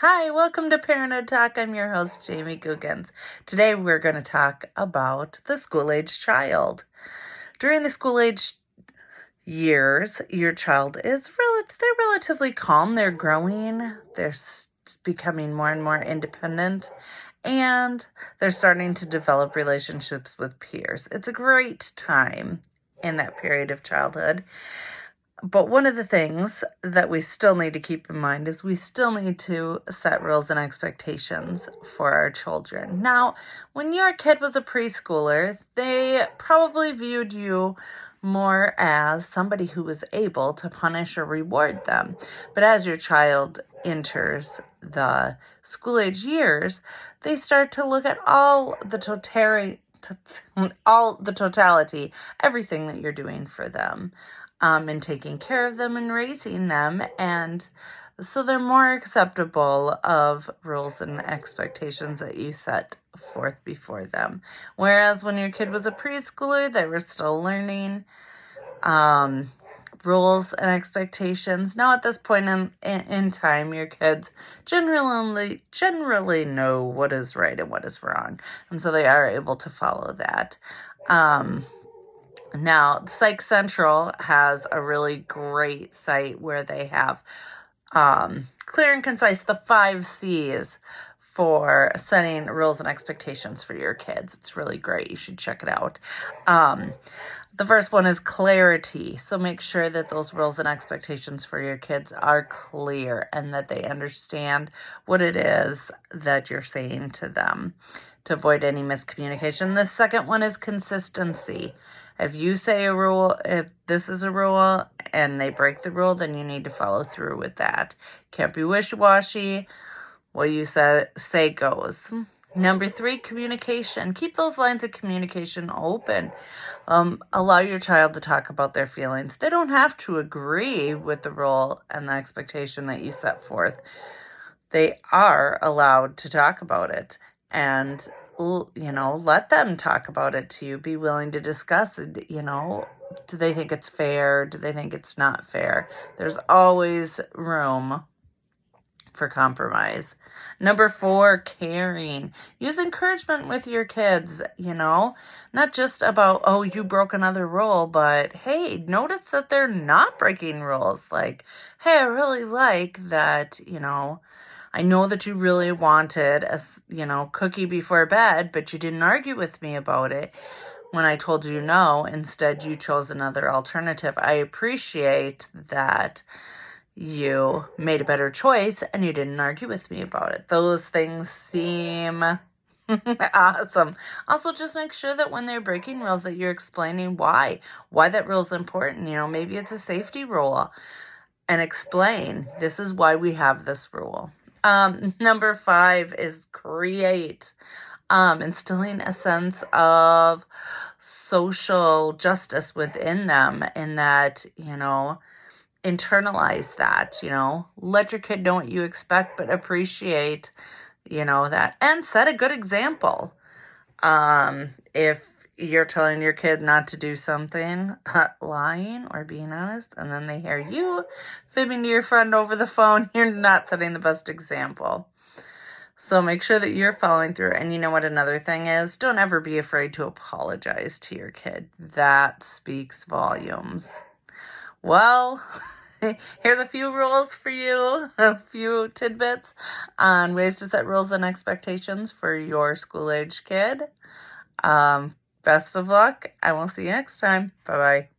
Hi, welcome to Parenthood Talk. I'm your host, Jamie Googans. Today we're going to talk about the school-age child. During the school-age years, your child is they're relatively calm. They're growing. They're becoming more and more independent, and they're starting to develop relationships with peers. It's a great time in that period of childhood. But one of the things that we still need to keep in mind is we still need to set rules and expectations for our children. Now, when your kid was a preschooler, they probably viewed you more as somebody who was able to punish or reward them. But as your child enters the school age years, they start to look at all the totality, everything that you're doing for them. And taking care of them and raising them. And so they're more acceptable of rules and expectations that you set forth before them. Whereas when your kid was a preschooler, they were still learning rules and expectations. Now at this point in time, your kids generally know what is right and what is wrong. And so they are able to follow that. Now, Psych Central has a really great site where they have clear and concise, the 5 C's for setting rules and expectations for your kids. It's really great. You should check it out. The first one is clarity. So make sure that those rules and expectations for your kids are clear and that they understand what it is that you're saying to them to avoid any miscommunication. The second one is consistency. If you say a rule, if this is a rule and they break the rule, then you need to follow through with that. Can't be wishy-washy. What you say goes. Number 3, communication. Keep those lines of communication open. Allow your child to talk about their feelings. They don't have to agree with the rule and the expectation that you set forth. They are allowed to talk about it. And let them talk about it to you. Be willing to discuss it. Do they think it's fair? Do they think it's not fair? There's always room for compromise. Number 4, caring. Use encouragement with your kids, not just about, oh, you broke another rule, but hey, notice that they're not breaking rules. Like, hey, I really like that, I know that you really wanted a, cookie before bed, but you didn't argue with me about it when I told you no. Instead, you chose another alternative. I appreciate that you made a better choice and you didn't argue with me about it. Those things seem awesome. Also, just make sure that when they're breaking rules that you're explaining why that rule is important. Maybe it's a safety rule, and explain, this is why we have this rule. Number 5 is create, instilling a sense of social justice within them, in that, internalize that, let your kid know what you expect, but appreciate, that, and set a good example. If you're telling your kid not to do something, lying or being honest, and then they hear you fibbing to your friend over the phone, you're not setting the best example. So make sure that you're following through. And you know what another thing is? Don't ever be afraid to apologize to your kid. That speaks volumes. Well, here's a few rules for you, a few tidbits on ways to set rules and expectations for your school-age kid. Best of luck. I will see you next time. Bye-bye.